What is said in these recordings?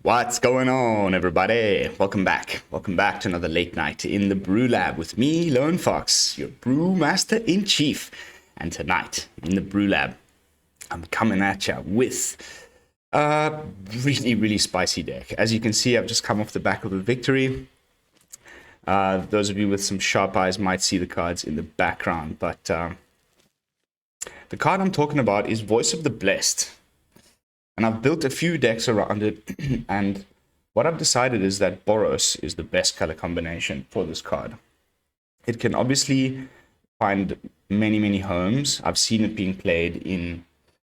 What's going on, everybody? Welcome back. Welcome back to another late night in the BrewLab with me, Lone Fox, your brewmaster in chief. And tonight in the BrewLab, I'm coming at you with a really spicy deck. As you can see, I've just come off the back of a victory. Those of you with some sharp eyes might see the cards in the background, but the card I'm talking about is Voice of the Blessed. And I've built a few decks around it, and what I've decided is that Boros is the best color combination for this card. It can obviously find many homes. I've seen it being played in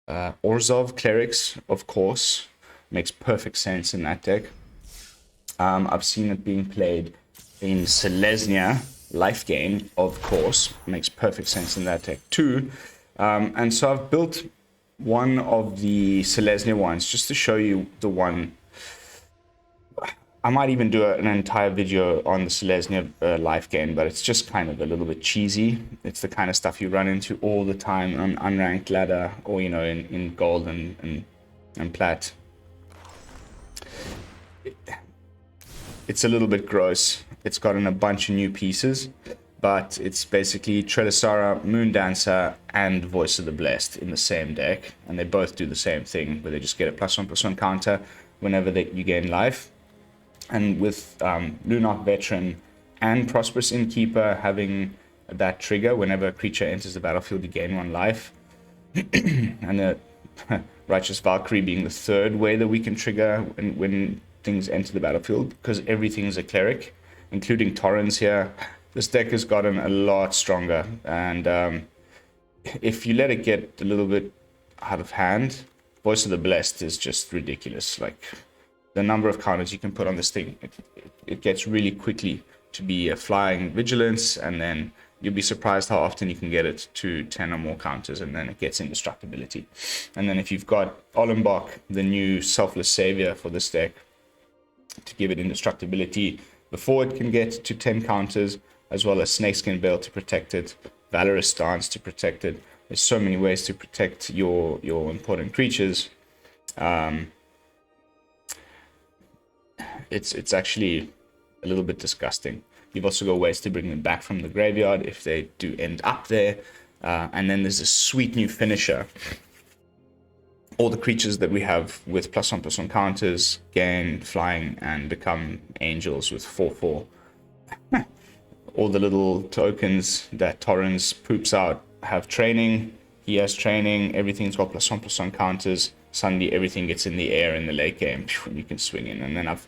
Orzhov Clerics, of course. Makes perfect sense in that deck. I've seen it being played in Selesnya LifeGain, of course. Makes perfect sense in that deck too. And so I've built one of the Selesnya ones just to show you the one. I might even do an entire video on the Selesnya LifeGain, but it's just kind of a little bit cheesy. It's the kind of stuff you run into all the time on unranked ladder, or you know, in gold and plat. It's a little bit gross. It's gotten a bunch of new pieces, but it's basically Trelisara, Moondancer, and Voice of the Blessed in the same deck. And they both do the same thing, where they just get a +1/+1 counter whenever you gain life. And with Lunarch Veteran and Prosperous Innkeeper having that trigger, whenever a creature enters the battlefield, you gain 1 life. And the Righteous Valkyrie being the third way that we can trigger when things enter the battlefield, because everything's a cleric, including Torrens here. This deck has gotten a lot stronger, and if you let it get a little bit out of hand, Voice of the Blessed is just ridiculous. Like, the number of counters you can put on this thing, it gets really quickly to be a flying vigilance, and then you'll be surprised how often you can get it to 10 or more counters, and then it gets indestructibility. And then if you've got Ollenbock, the new selfless savior for this deck, to give it indestructibility before it can get to 10 counters, as well as Snakeskin Veil to protect it, Valorous Stance to protect it. There's so many ways to protect your important creatures. It's actually a little bit disgusting. You've also got ways to bring them back from the graveyard if they do end up there. And then there's a sweet new finisher. All the creatures that we have with +1/+1 counters gain flying and become angels with 4/4. All the little tokens that Torrens poops out have training. He has training. Everything's got +1/+1 counters. Suddenly everything gets in the air in the late game. You can swing in. And then I've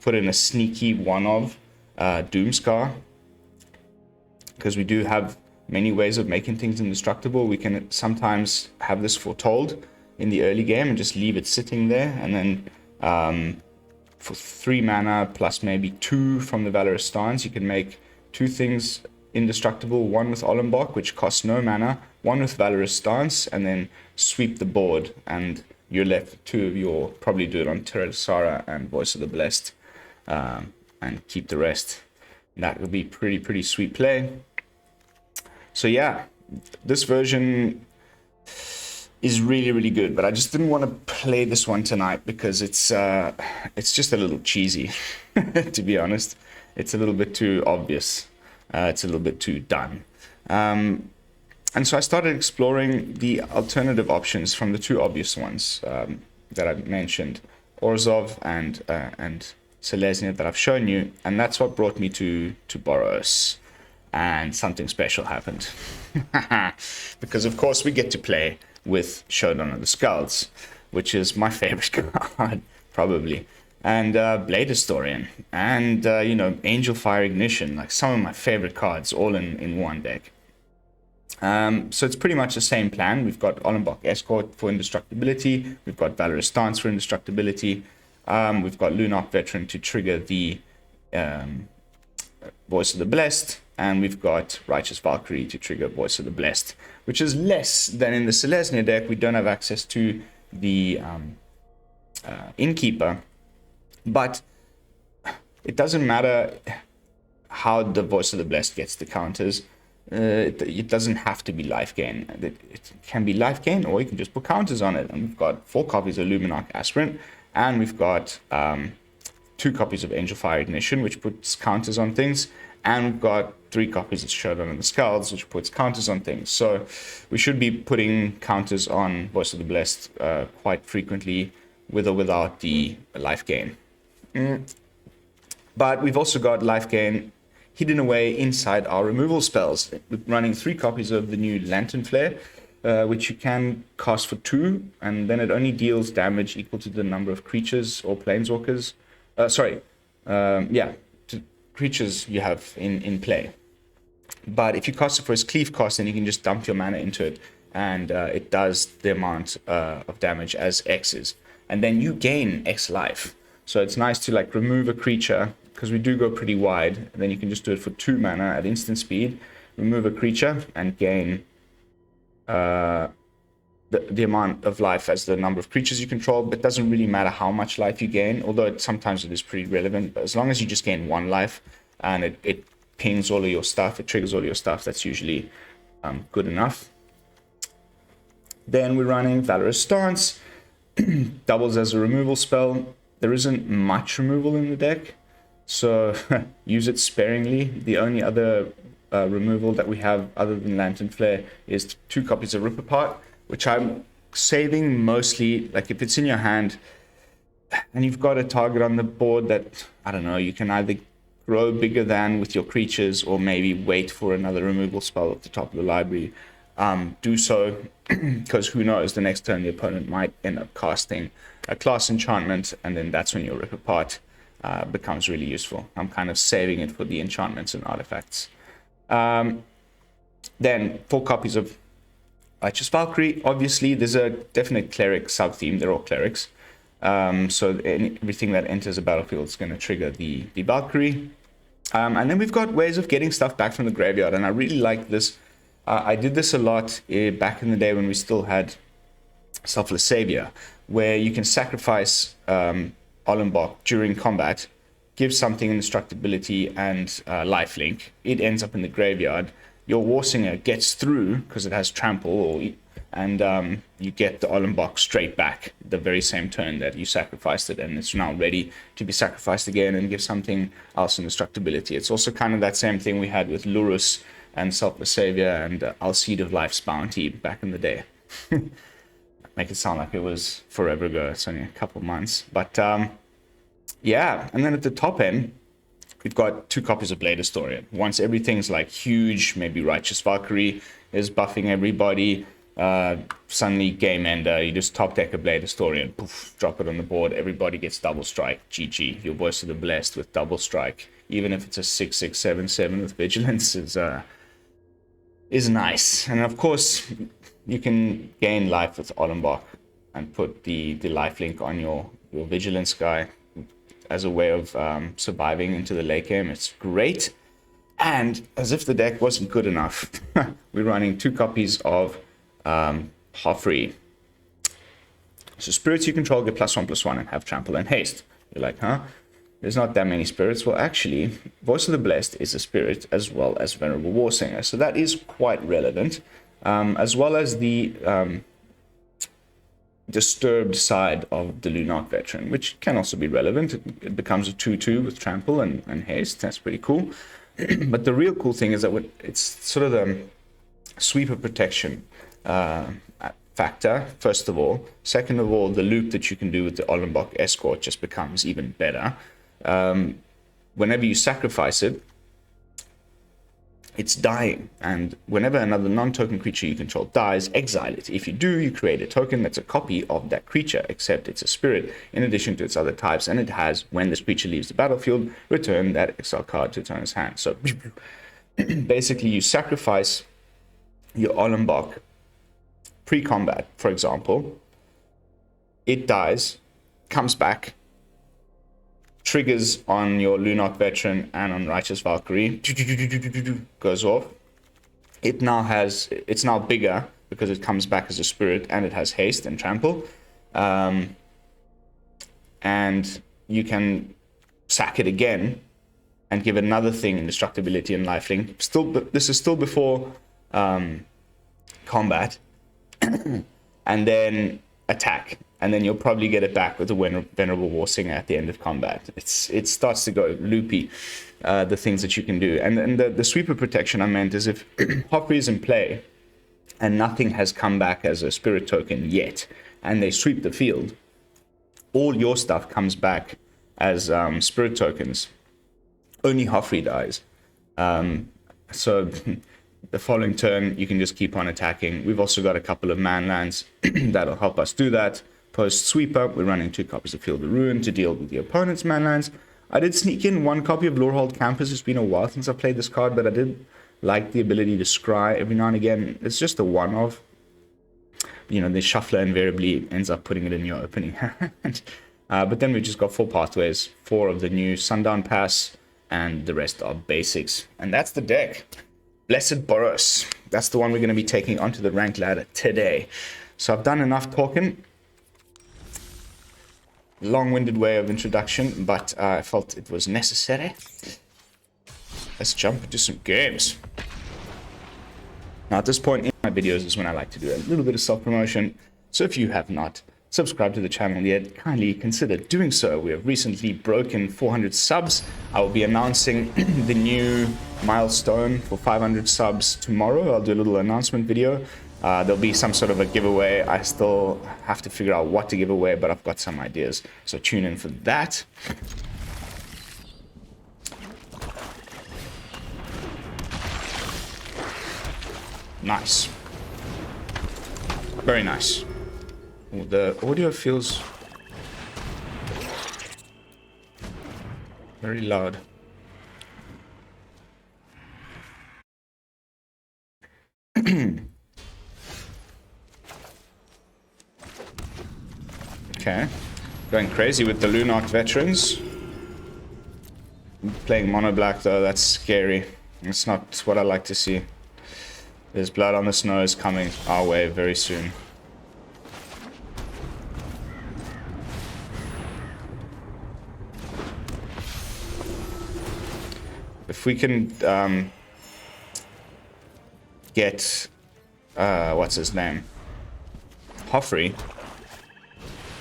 put in a sneaky one of Doomscar, because we do have many ways of making things indestructible. We can sometimes have this foretold in the early game and just leave it sitting there, and then for 3 mana plus maybe 2 from the Valorous Stance, you can make 2 things indestructible, one with Ollenbock, which costs no mana, one with Valorous Stance, and then sweep the board, and you're left with 2 of your, probably do it on Trelisara and Voice of the Blessed, and keep the rest. That would be pretty sweet play. So yeah, this version is really good, but I just didn't want to play this one tonight because it's just a little cheesy. To be honest, it's a little bit too obvious. It's a little bit too done. And so I started exploring the alternative options from the 2 obvious ones that I mentioned, Orzhov and Selesnya, that I've shown you, and that's what brought me to Boros. And something special happened. Because of course we get to play with Showdown of the Skalds, which is my favorite card, probably. And Blade Historian, and you know, Angelfire Ignition, like some of my favorite cards, all in one deck. So it's pretty much the same plan. We've got Ollenbock Escort for indestructibility, we've got Valorous Stance for indestructibility, we've got Lunarch Veteran to trigger the Voice of the Blessed, and we've got Righteous Valkyrie to trigger Voice of the Blessed, which is less than in the Selesnya deck. We don't have access to the Innkeeper, but it doesn't matter how the Voice of the Blessed gets the counters. It doesn't have to be LifeGain. It can be LifeGain, or you can just put counters on it. And we've got 4 copies of Luminarch Aspirant, And we've got 2 copies of Angelfire Ignition, which puts counters on things. And we've got 3 copies of Showdown and the Skalds, which puts counters on things. So we should be putting counters on Voice of the Blessed quite frequently, with or without the LifeGain. But we've also got LifeGain hidden away inside our removal spells. We're running 3 copies of the new Lantern Flare, which you can cast for 2, and then it only deals damage equal to the number of creatures or planeswalkers. Creatures you have in play. But if you cast it for his cleave cost, then you can just dump your mana into it, and it does the amount of damage as X is. And then you gain X life. So it's nice to like remove a creature, because we do go pretty wide, and then you can just do it for 2 mana at instant speed, remove a creature, and gain the amount of life as the number of creatures you control. But it doesn't really matter how much life you gain, although sometimes it is pretty relevant. But as long as you just gain 1 life, and it pings all of your stuff, it triggers all of your stuff, that's usually good enough. Then we're running Valorous Stance, doubles as a removal spell. There isn't much removal in the deck, so use it sparingly. The only other removal that we have other than Lantern Flare is 2 copies of Rip Apart, which I'm saving mostly, like if it's in your hand and you've got a target on the board that, I don't know, you can either grow bigger than with your creatures, or maybe wait for another removal spell at the top of the library. Do so, because who knows, the next turn the opponent might end up casting a class enchantment, and then that's when your Rip Apart becomes really useful. I'm kind of saving it for the enchantments and artifacts. Then 4 copies of Righteous Valkyrie. Obviously, there's a definite cleric sub-theme. They're all clerics. So everything that enters a battlefield is going to trigger the Valkyrie. And then we've got ways of getting stuff back from the graveyard, and I really like this. I did this a lot back in the day when we still had Selfless Savior, where you can sacrifice Ollenbock during combat, give something indestructibility and lifelink. It ends up in the graveyard. Your Warsinger gets through because it has trample, and you get the Ollenbock straight back the very same turn that you sacrificed it, and it's now ready to be sacrificed again and give something else indestructibility. It's also kind of that same thing we had with Lurrus and Selfless Savior and Alseid of Life's Bounty back in the day. Make it sound like it was forever ago. It's only a couple months. But yeah, and then at the top end, we've got 2 copies of Blade Historian. Once everything's like huge, maybe Righteous Valkyrie is buffing everybody, suddenly game ender, you just top deck a Blade Historian, poof, drop it on the board, everybody gets double strike, GG. Your Voice of the Blessed with double strike, even if it's a 6/6/7/7 with vigilance, is nice. And of course, you can gain life with Ollenbock and put the lifelink on your vigilance guy as a way of surviving into the late game. It's great. And as if the deck wasn't good enough, we're running 2 copies of Hofri. So spirits you control get +1/+1 and have trample and haste. You're like, huh? There's not that many spirits. Well, actually, Voice of the Blessed is a spirit as well as Venerable Warsinger. So that is quite relevant. As well as the disturbed side of the Lunarch Veteran, which can also be relevant. It becomes a 2/2 with trample and haste. That's pretty cool. But the real cool thing is that it's sort of the sweeper protection factor, first of all. Second of all, the loop that you can do with the Ollenbock Escort just becomes even better. Whenever you sacrifice it, it's dying, and whenever another non-token creature you control dies, exile it. If you do, you create a token that's a copy of that creature, except it's a spirit in addition to its other types, and it has, when this creature leaves the battlefield, return that exile card to its owner's hand. So basically you sacrifice your Ollenbock pre-combat, for example, it dies, comes back, triggers on your Lunarch Veteran and on Righteous Valkyrie, goes off. It's now bigger because it comes back as a spirit and it has haste and trample. And you can sack it again and give another thing indestructibility and lifelink. This is still before combat. And then attack. and then you'll probably get it back with the Venerable Warsinger at the end of combat. It starts to go loopy, the things that you can do. And the sweeper protection I meant is if Hofri is in play and nothing has come back as a spirit token yet, and they sweep the field, all your stuff comes back as spirit tokens. Only Hofri dies. So the following turn, you can just keep on attacking. We've also got a couple of manlands that'll help us do that. Post sweeper, we're running 2 copies of Field of Ruin to deal with the opponent's manlands. I did sneak in 1 copy of Lorehold Campus. It's been a while since I played this card, but I did like the ability to scry every now and again. It's just a one-off. You know, the shuffler invariably ends up putting it in your opening hand. But then we've just got 4 pathways, 4 of the new Sundown Pass, and the rest are basics. And that's the deck. Blessed Boros. That's the one we're going to be taking onto the rank ladder today. So I've done enough talking. Long-winded way of introduction, but I felt it was necessary. Let's jump into some games. Now at this point in my videos is when I like to do a little bit of self-promotion. So if you have not subscribed to the channel yet, kindly consider doing so. We have recently broken 400 subs. I will be announcing the new milestone for 500 subs tomorrow. I'll do a little announcement video. There'll be some sort of a giveaway. I still have to figure out what to give away, but I've got some ideas. So tune in for that. Nice. Very nice. Ooh, the audio feels very loud. Okay, going crazy with the Lunarch Veterans. Playing mono black though, that's scary. It's not what I like to see. There's blood on the snow is coming our way very soon. If we can get what's his name? Hofri.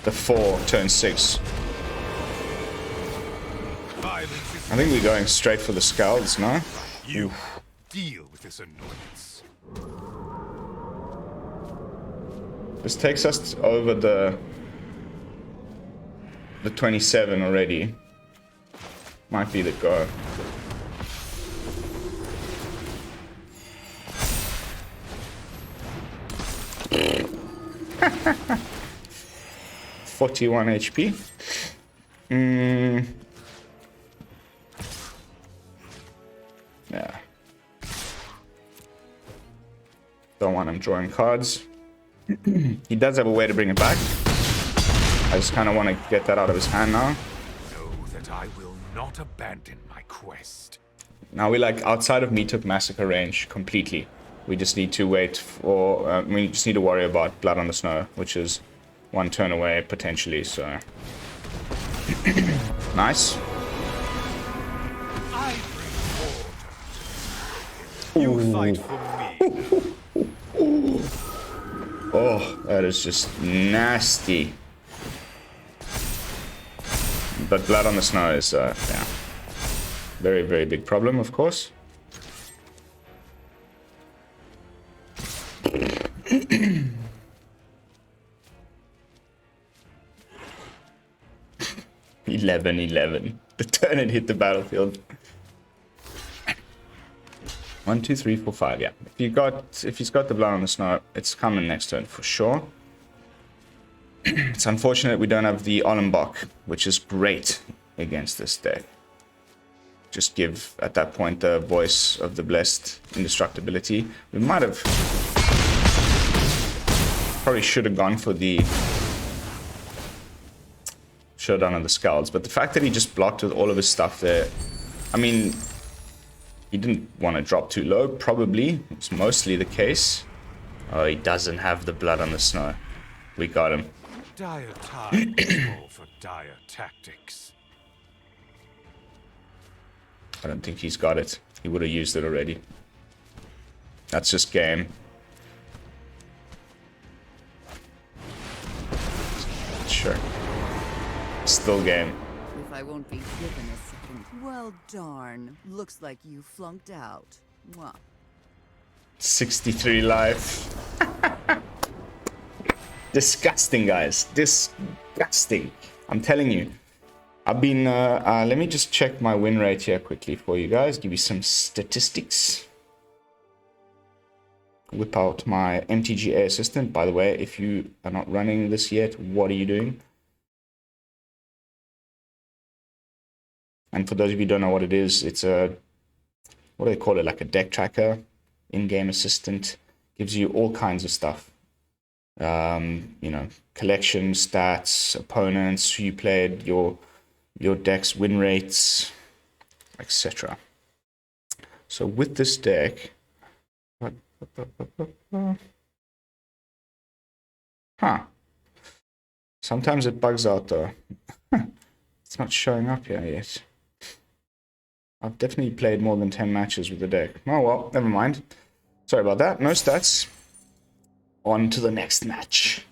The 4 turn 6. I think we're going straight for the Skalds, no? You deal with this annoyance. This takes us over the 27 already. Might be the go. Ha 41 HP. Yeah. Don't want him drawing cards. He does have a way to bring it back. I just kind of want to get that out of his hand now. Know that I will not abandon my quest. Now we're like outside of Mythic Massacre range completely. We just need to wait for... we just need to worry about Blood on the Snow, which is 1 turn away potentially, so... Nice. I bring order. You fight for me. Oh, that is just nasty. But Blood on the Snow is, yeah. Very, very big problem, of course. 11-11. The turn it hit the battlefield. 1, 2, 3, 4, 5. Yeah. If he's got the Blood on the Snow, it's coming next turn for sure. It's unfortunate we don't have the Ollenbock, which is great against this deck. Just give at that point the Voice of the Blessed indestructibility. We might have probably should have gone for the Showdown of the Skalds, but the fact that he just blocked with all of his stuff there, I mean, he didn't want to drop too low, probably. It's mostly the case. Oh, he doesn't have the Blood on the Snow. We got him. Dire times call for dire tactics. I don't think he's got it. He would have used it already. That's just game. still game. If I won't be given a second. Well, darn. Looks like you flunked out. Mwah. 63 life. Disgusting, guys. Disgusting. I'm telling you. I've been, let me just check my win rate here quickly for you guys. Give you some statistics. Whip out my MTGA assistant. By the way, if you are not running this yet, what are you doing? And for those of you who don't know what it is, it's a, what do they call it? Like a deck tracker, in-game assistant. Gives you all kinds of stuff. You know, collection, stats, opponents, who you played, your deck's win rates, etc. So with this deck, sometimes it bugs out though. It's not showing up here yet. I've definitely played more than 10 matches with the deck. Oh well, never mind. Sorry about that. No stats. On to the next match.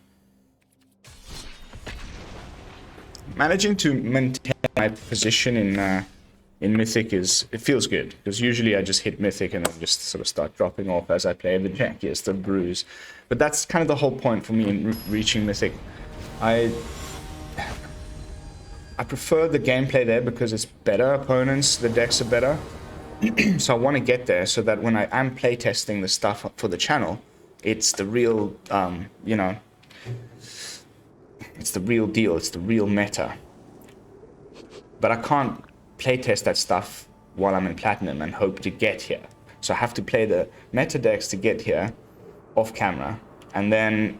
Managing to maintain my position in Mythic it feels good, because usually I just hit Mythic and then just sort of start dropping off as I play the jankiest of brews. But that's kind of the whole point for me in reaching Mythic. I prefer the gameplay there because it's better opponents, the decks are better. So I want to get there so that when I am playtesting the stuff for the channel, it's the real, you know, it's the real deal, it's the real meta. But I can't playtest that stuff while I'm in Platinum and hope to get here. So I have to play the meta decks to get here, off camera, and then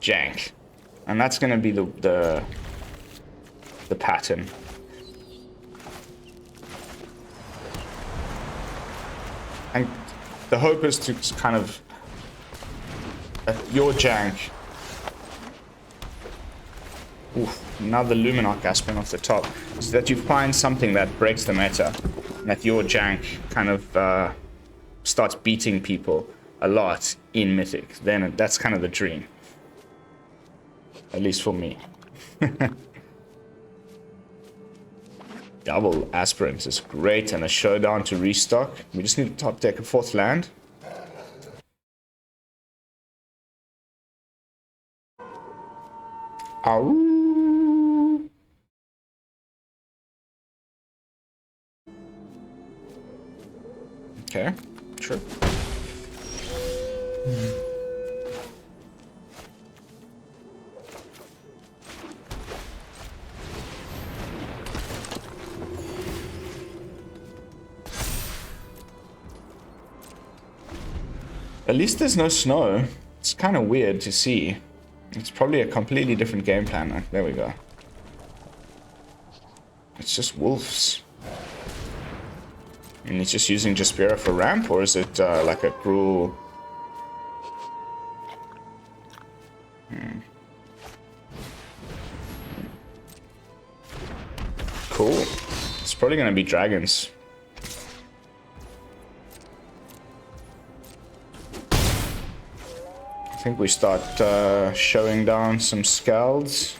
jank. And that's going to be the pattern. And the hope is to kind of, your jank. Oof, another Luminarch Aspirant off the top. So that you find something that breaks the meta. That your jank kind of starts beating people a lot in Mythic. Then that's kind of the dream. At least for me. Double Aspirant is great, and a Showdown to restock. We just need to top deck a 4th land. Ow. Okay, sure. At least there's no snow. It's kind of weird to see. It's probably a completely different game plan. There we go. It's just wolves. And he's just using Jaspera for ramp, or is it like a brew? Cool. It's probably gonna be dragons. I think we start showing down some Skalds.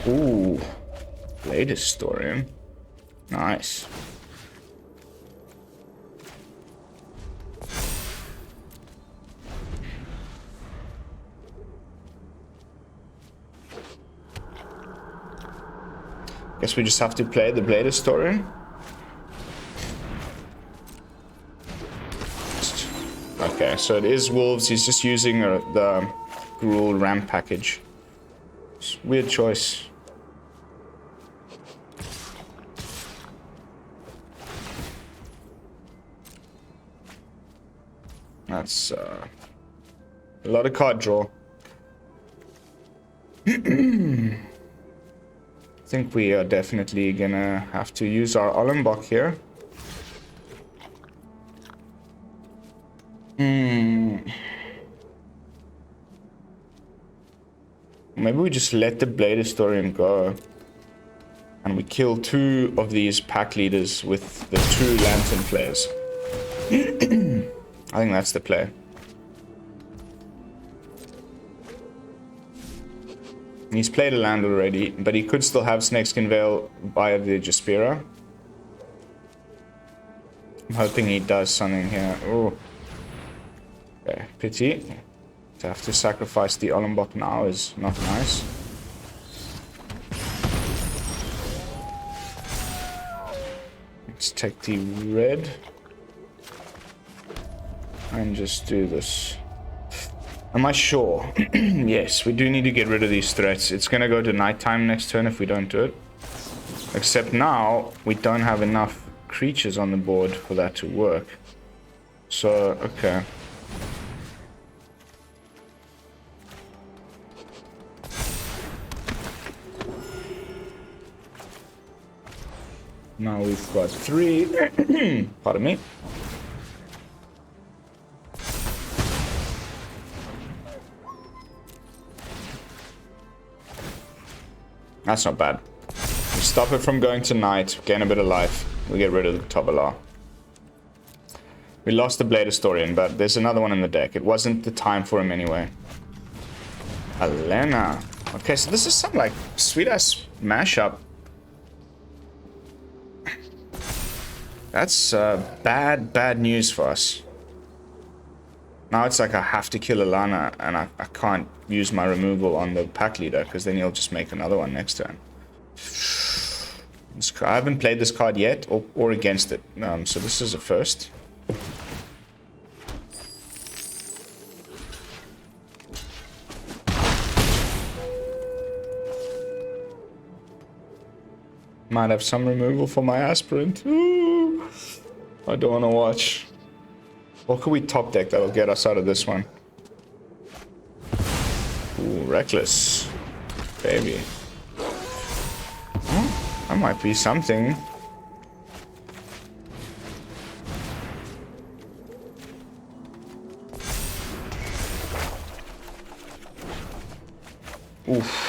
Ooh, Blade Historian. Nice. Guess we just have to play the Blade Historian. Okay, so it is wolves. He's just using the Gruul ramp package. It's a weird choice. That's a lot of card draw. I think we are definitely gonna have to use our Ollenbock here. Maybe we just let the Blade Historian go. And we kill 2 of these pack leaders with the 2 Lantern players. I think that's the play. He's played a land already, but he could still have Snakeskin Veil via the Jaspira. I'm hoping he does something here. Oh. Okay, pity. To have to sacrifice the Ollenbock now is not nice. Let's take the red. And just do this. Am I sure? Yes, we do need to get rid of these threats. It's gonna go to nighttime next turn if we don't do it. Except now, we don't have enough creatures on the board for that to work. So, okay. Now we've got 3. Pardon me. That's not bad. We stop it from going to night, gain a bit of life. We get rid of the Tobalar. We lost the Blade Historian, but there's another one in the deck. It wasn't the time for him anyway. Alena. Okay, so this is some like sweet-ass mashup. That's bad news for us. Now it's like I have to kill Alana, and I can't use my removal on the pack leader, because then he'll just make another one next turn. I haven't played this card yet, or against it, so this is a first. Might have some removal for my Aspirant. Ooh, I don't want to watch. What could we top deck that'll get us out of this one? Ooh, Reckless. Baby. Oh, that might be something. Oof.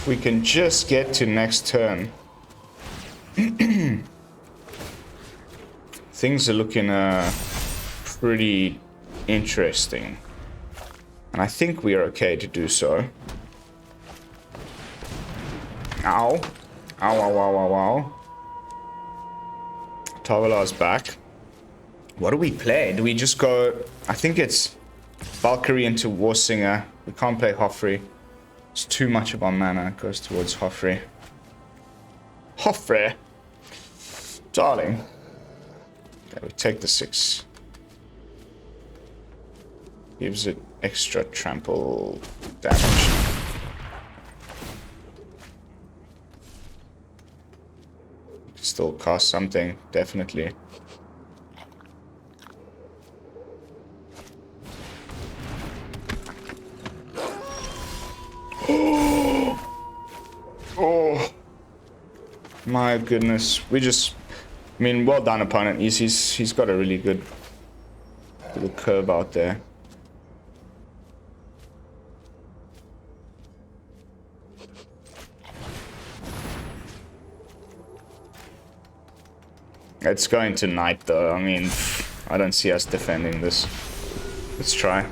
We can just get to next turn. Things are looking pretty interesting. And I think we are okay to do so. Ow. Ow, ow, ow, ow, ow. Tovalar's back. What do we play? Do we just go... I think it's Valkyrie into Warsinger. We can't play Hofri. It's too much of our mana. It goes towards Hofri. Hofri! Darling. Okay, we take the 6. Gives it extra trample damage. Still cost something, definitely. Oh my goodness, we just, I mean, well done opponent. He's got a really good little curve out there. It's going to night though. I mean, I don't see us defending this. Let's try.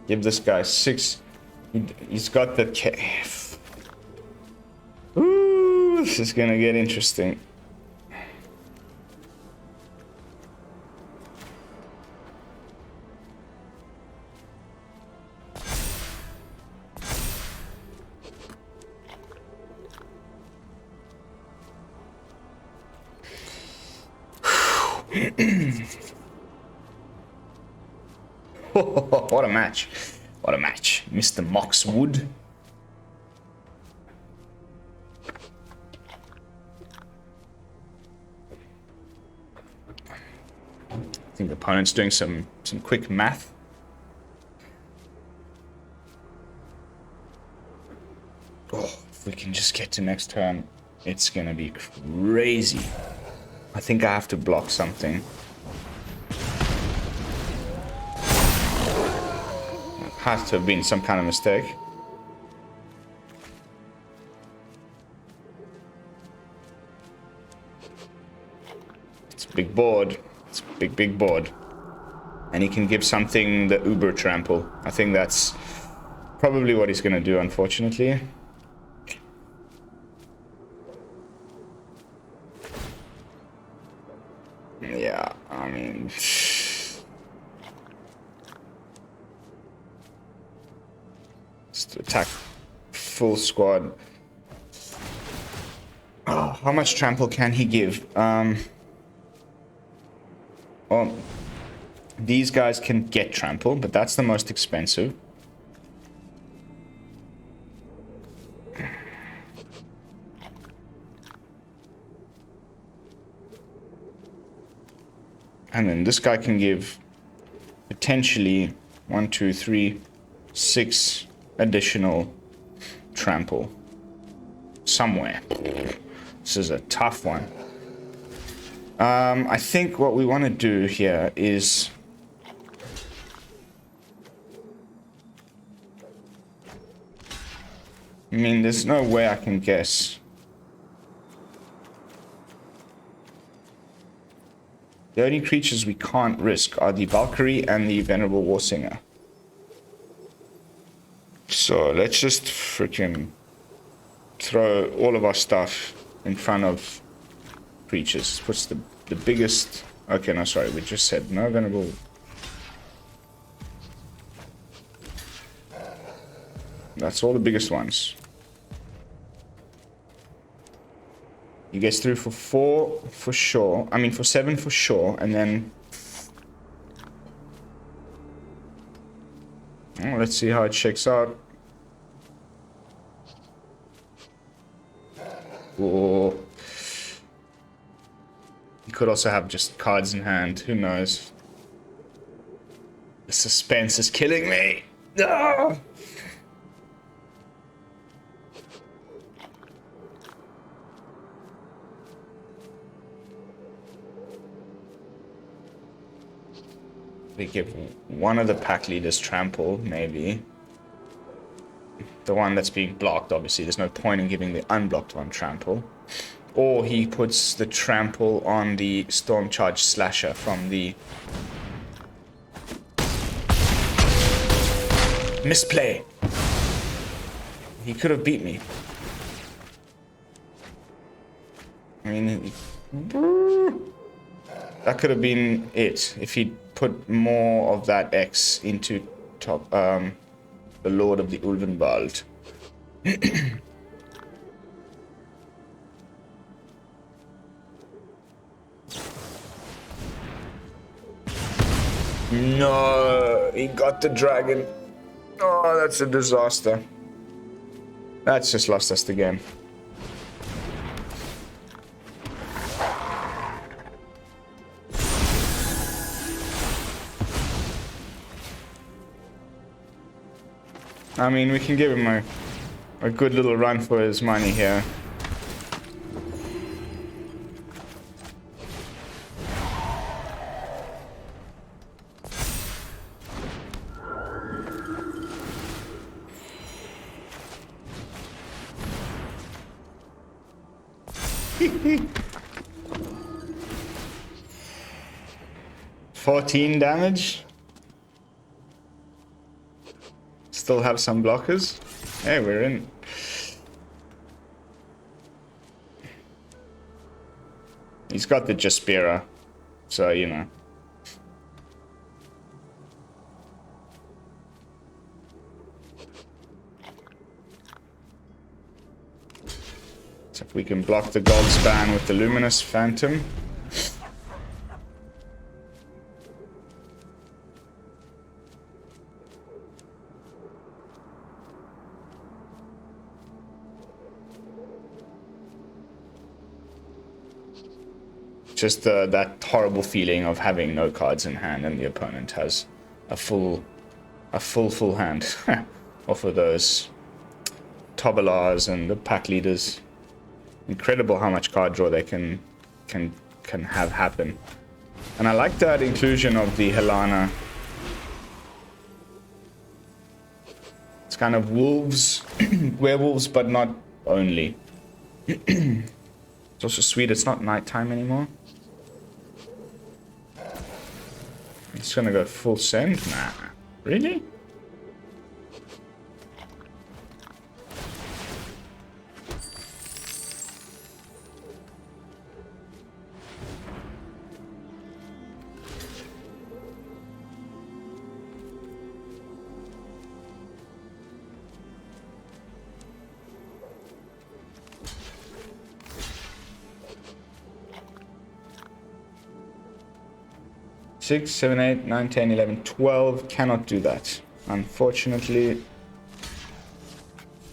Give this guy 6. He's got the cave. Ooh, this is gonna get interesting. What a match. What a match. Mr. Moxwood. I think the opponent's doing some quick math. Oh, if we can just get to next turn, it's gonna be crazy. I think I have to block something. It has to have been some kind of mistake. It's a big board. It's a big board. And he can give something the Uber trample. I think that's probably what he's gonna do, unfortunately. Yeah, I mean... Just attack full squad. Oh, how much trample can he give? Well, these guys can get trample, but that's the most expensive. And then this guy can give potentially 1, 2, 3, 6 additional trample somewhere. This is a tough one. I think what we want to do here is I mean, there's no way I can guess. The only creatures we can't risk are the Valkyrie and the Venerable Warsinger. So let's just freaking throw all of our stuff in front of creatures. What's the biggest... Okay, no, sorry, we just said no Venerable... That's all the biggest ones. He gets through for 4 for sure. I mean, for 7 for sure, and then... Oh, let's see how it shakes out. Whoa. He could also have just cards in hand. Who knows? The suspense is killing me. No! We give one of the pack leaders trample, maybe. The one that's being blocked, obviously. There's no point in giving the unblocked one trample. Or he puts the trample on the Storm Charge Slasher from the... Misplay! He could have beat me. I mean... That could have been it, if he'd put more of that X into top, the Lord of the Ulvenwald. No, he got the dragon. Oh, that's a disaster. That's just lost us the game. I mean, we can give him a good little run for his money here. $14 damage. Still have some blockers. Hey, we're in. He's got the Jaspera, so you know. So if we can block the gold span with the Luminous Phantom. Just that horrible feeling of having no cards in hand and the opponent has a full hand. Off of those Tobalars and the pack leaders. Incredible how much card draw they can have happen. And I like that inclusion of the Helana. It's kind of wolves, werewolves, but not only. It's also sweet, it's not nighttime anymore. I'm just gonna go full send? Nah. Really? Six, 7, 8, 9, 10, 11, 12. Cannot do that. Unfortunately.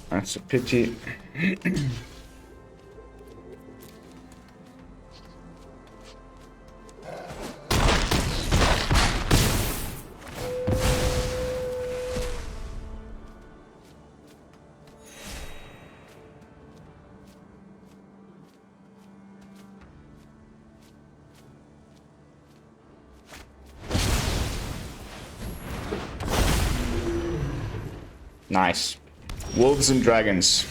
That's a pity. Nice. Wolves and dragons.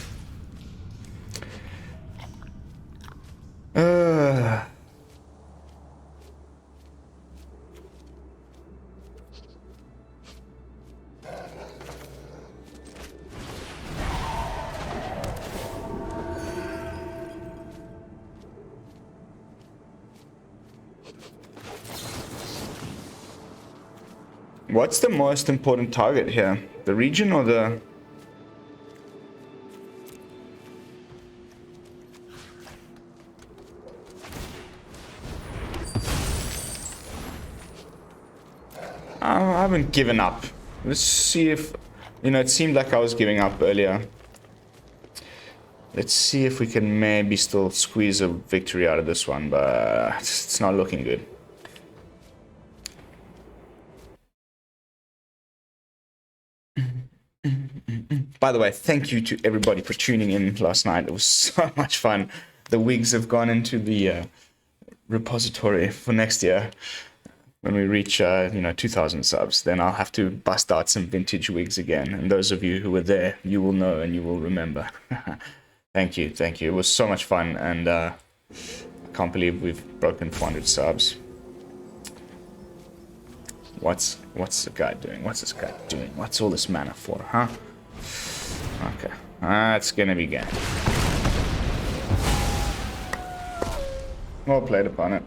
What's the most important target here? The region or the... I haven't given up. Let's see if... You know, it seemed like I was giving up earlier. Let's see if we can maybe still squeeze a victory out of this one, but it's not looking good. By the way, thank you to everybody for tuning in last night. It was so much fun. The wigs have gone into the repository for next year. When we reach, 2,000 subs, then I'll have to bust out some vintage wigs again. And those of you who were there, you will know and you will remember. Thank you. It was so much fun, and I can't believe we've broken 400 subs. What's the guy doing? What's this guy doing? What's all this mana for, huh? Okay, it's gonna be game. Well played, opponent.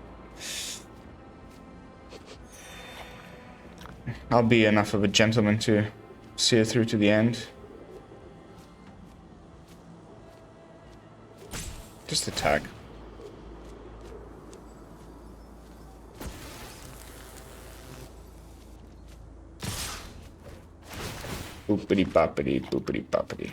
I'll be enough of a gentleman to see it through to the end. Just attack. Boopity boppity, boopity boppity.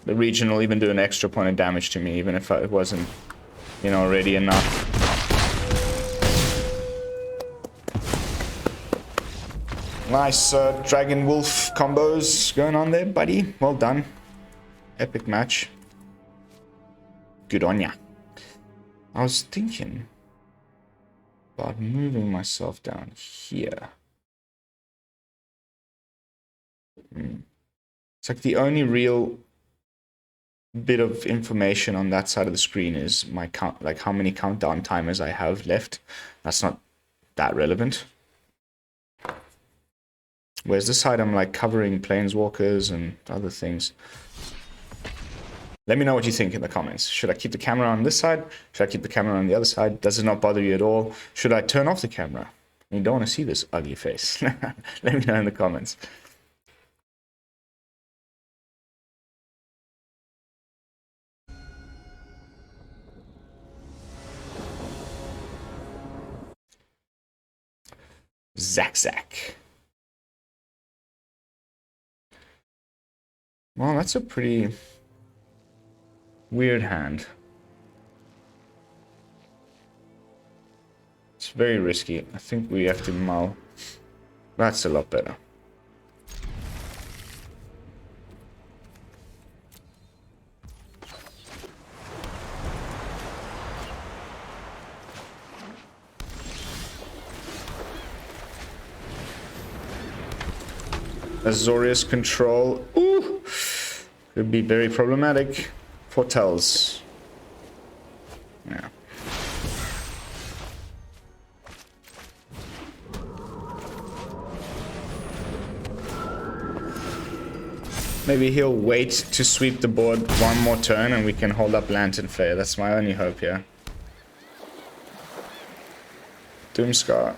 The region will even do an extra point of damage to me, even if it wasn't, already enough. Nice Dragon Wolf combos going on there, buddy. Well done. Epic match. Good on ya. I was thinking about moving myself down here. It's like the only real bit of information on that side of the screen is my count, like how many countdown timers I have left. That's not that relevant. Whereas this side I'm like covering planeswalkers and other things. Let me know what you think in the comments. Should I keep the camera on this side? Should I keep the camera on the other side? Does it not bother you at all? Should I turn off the camera? You don't want to see this ugly face. Let me know in the comments. Zack. Well, that's a pretty weird hand. It's very risky. I think we have to mull. That's a lot better. Azorius control. Ooh! Could be very problematic. Foretells. Yeah. Maybe he'll wait to sweep the board one more turn and we can hold up Lantern Flare. That's my only hope here. Doomscar.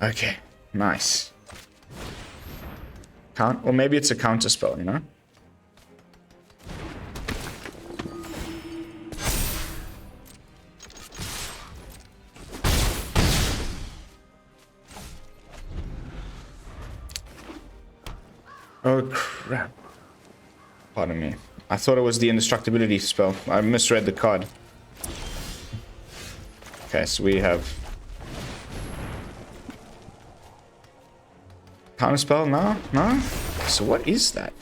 Okay, nice. Or maybe it's a counter spell, you know? Oh crap. Pardon me. I thought it was the indestructibility spell. I misread the card. Okay, so we have counterspell? No? No? So what is that?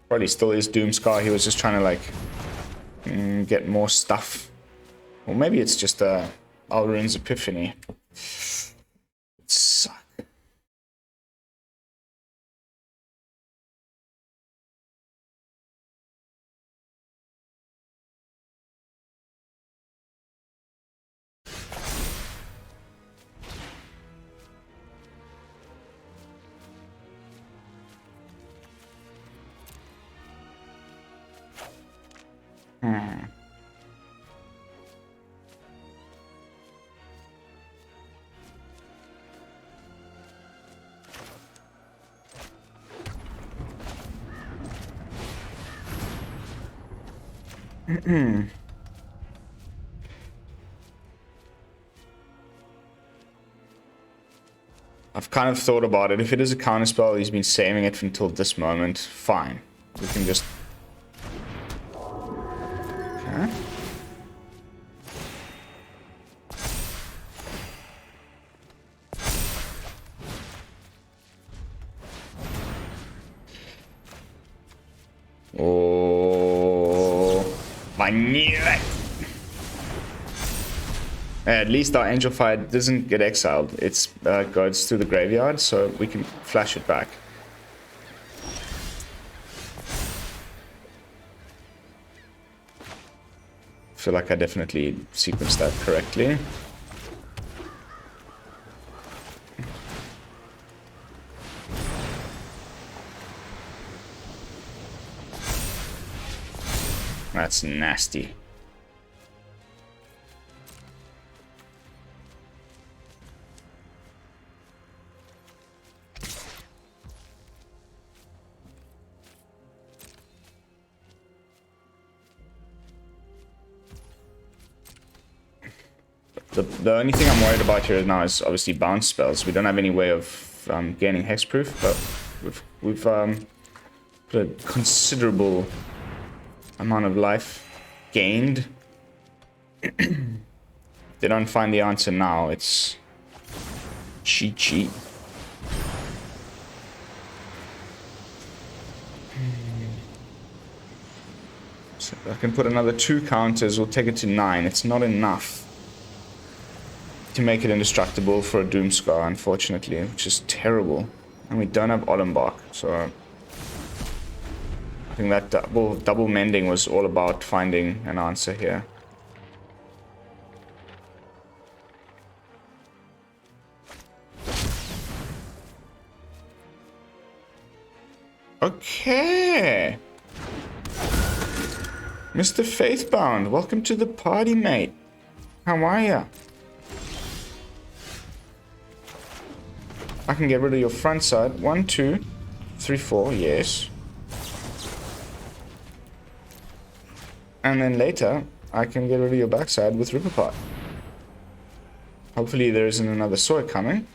Probably still is Doomscar. He was just trying to like get more stuff. Or maybe it's just Alrune's Epiphany. It sucks. I've kind of thought about it. If it is a counterspell, he's been saving it until this moment. Fine. We can just... Okay. Oh, I knew it. At least our Angelfire doesn't get exiled. It goes through the graveyard, so we can flash it back. I feel like I definitely sequenced that correctly. That's nasty. The only thing I'm worried about here now is obviously bounce spells. We don't have any way of gaining hexproof, but we've put a considerable amount of life gained. If they don't find the answer now, it's cheat. So if I can put another 2 counters, we'll take it to 9. It's not enough to make it indestructible for a Doomscar, unfortunately, which is terrible. And we don't have Ollenbock, so I think that double mending was all about finding an answer here. Okay. Mr. Faithbound, welcome to the party, mate. How are ya? I can get rid of your front side. 1, 2, 3, 4, yes. And then later, I can get rid of your backside with Ripper Pot. Hopefully there isn't another sword coming.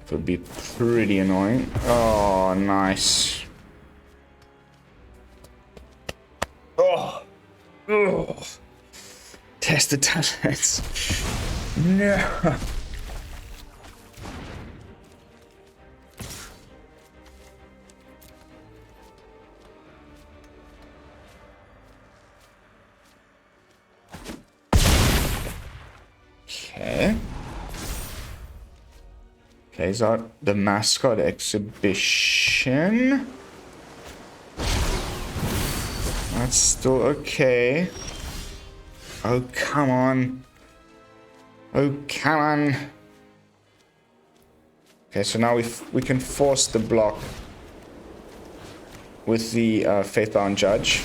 It would be pretty annoying. Oh, nice. Oh. Oh. Test the talents. No. Okay. Plays out the mascot exhibition. That's still okay. Oh, come on. Oh, come on. Okay, so now we can force the block with the Faithbound Judge.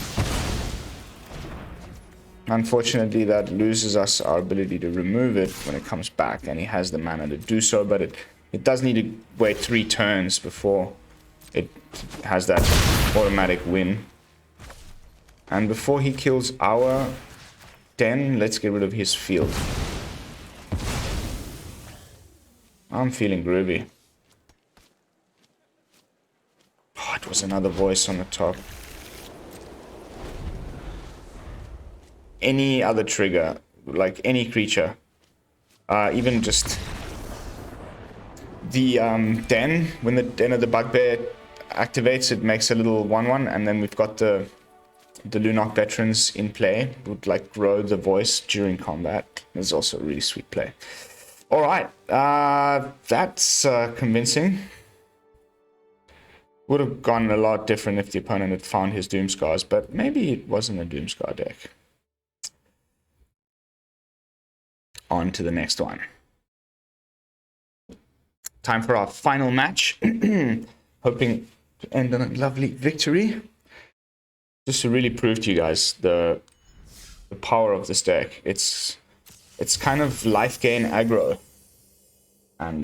Unfortunately, that loses us our ability to remove it when it comes back, and he has the mana to do so, but it does need to wait 3 turns before it has that automatic win. And before he kills our den, let's get rid of his field. I'm feeling groovy. Oh, it was another voice on the top. Any other trigger, like any creature, even just the den, when the den of the Bugbear activates, it makes a little 1/1, and then we've got the Lunarch Veterans in play, would like grow the voice during combat. It's also a really sweet play. Alright, that's convincing. Would have gone a lot different if the opponent had found his Doomskars, but maybe it wasn't a Doomskar deck. On to the next one. Time for our final match. Hoping to end on a lovely victory. Just to really prove to you guys the power of this deck. It's kind of LifeGain aggro. And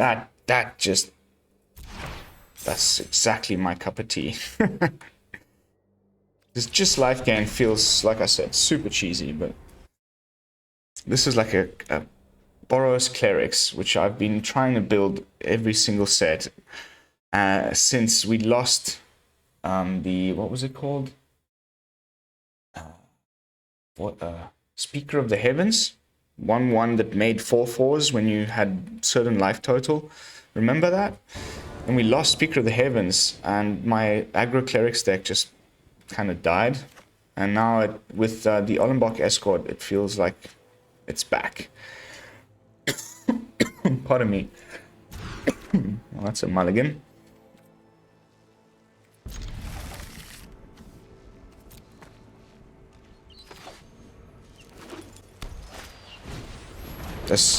that's exactly my cup of tea. It's just LifeGain feels, like I said, super cheesy, but this is like a Boros Clerics, which I've been trying to build every single set since we lost what was it called? Speaker of the Heavens, 1/1 that made 4/4s when you had certain life total. Remember that? And we lost Speaker of the Heavens, and my aggro clerics deck just kind of died. And now with the Ollenbock Escort, it feels like it's back. Pardon me. Well, that's a mulligan.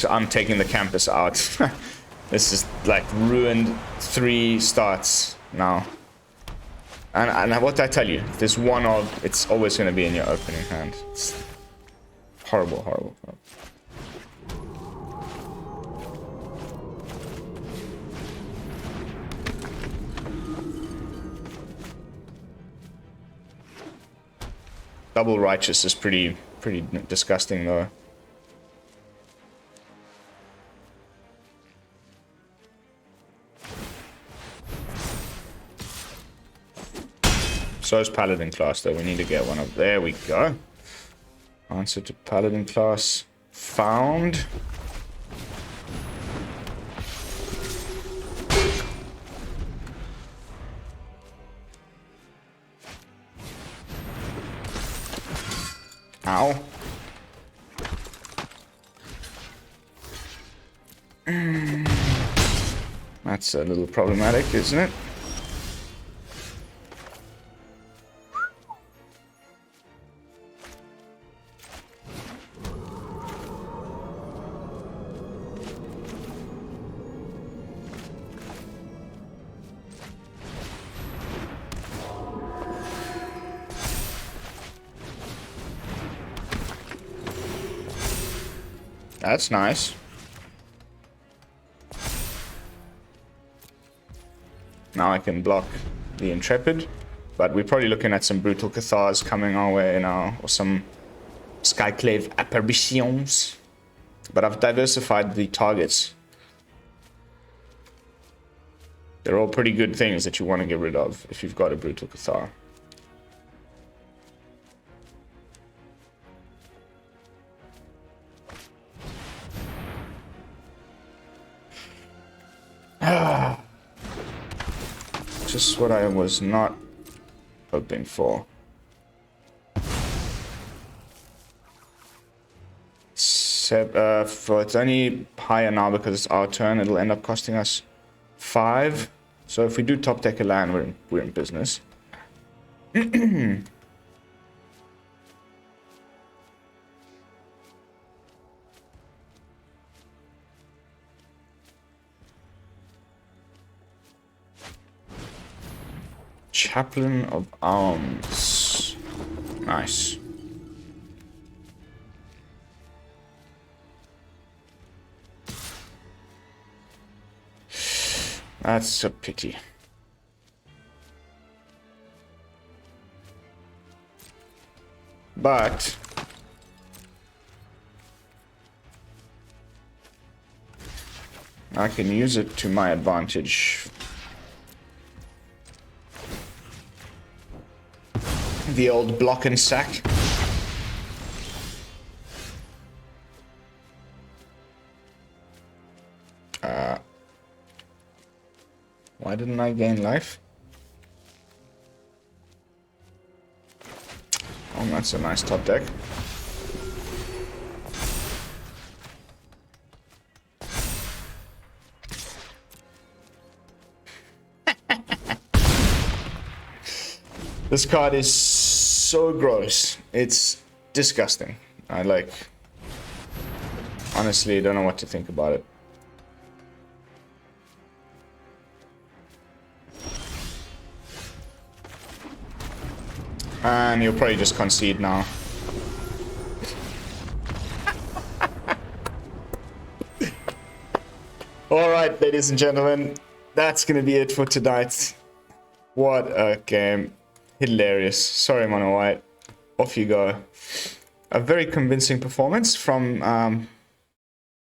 I'm taking the campus out. This is like ruined 3 starts now. And what did I tell you? If there's one of, it's always going to be in your opening hand. It's horrible, horrible, horrible. Double Righteous is pretty disgusting though. So is Paladin class though, we need to get one up. There we go. Answer to Paladin class found. Ow. That's a little problematic, isn't it? That's nice. Now I can block the Intrepid, but we're probably looking at some Brutal Cathars coming our way now, or some Skyclave Apparitions. But I've diversified the targets. They're all pretty good things that you want to get rid of if you've got a Brutal Cathar. Just what I was not hoping for. It's only higher now because it's our turn. It'll end up costing us 5. So if we do top deck a land, we're in business. Chaplain of Arms. Nice. That's a pity. But I can use it to my advantage. The old block and sack. Why didn't I gain life? Oh, that's a nice top deck. This card is so gross. It's disgusting. Honestly, don't know what to think about it. And you'll probably just concede now. Alright, ladies and gentlemen, that's gonna be it for tonight. What a game. Hilarious. Sorry, Mono White. Off you go. A very convincing performance from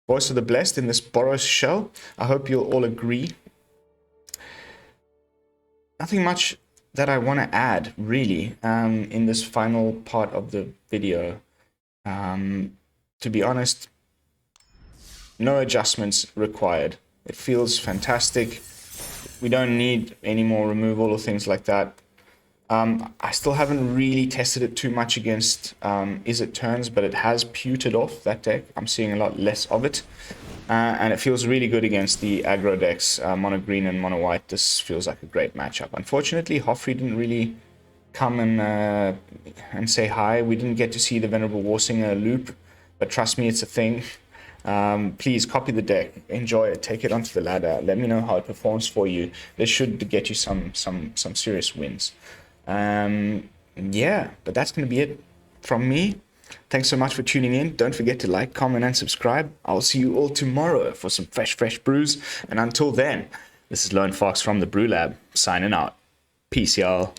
Voice of the Blessed in this Boros shell. I hope you'll all agree. Nothing much that I want to add, really, in this final part of the video. To be honest, no adjustments required. It feels fantastic. We don't need any more removal or things like that. I still haven't really tested it too much against Is It Turns, but it has pewtered off that deck. I'm seeing a lot less of it. And it feels really good against the aggro decks, mono green and mono white. This feels like a great matchup. Unfortunately, Hofri didn't really come and say hi. We didn't get to see the Venerable Warsinger loop, but trust me, it's a thing. Please copy the deck, enjoy it, take it onto the ladder. Let me know how it performs for you. This should get you some serious wins. Yeah, but that's going to be it from me. Thanks so much for tuning in. Don't forget to like, comment, and subscribe. I'll see you all tomorrow for some fresh brews. And until then, this is Lone Fox from the BrewLab, signing out. Peace, y'all.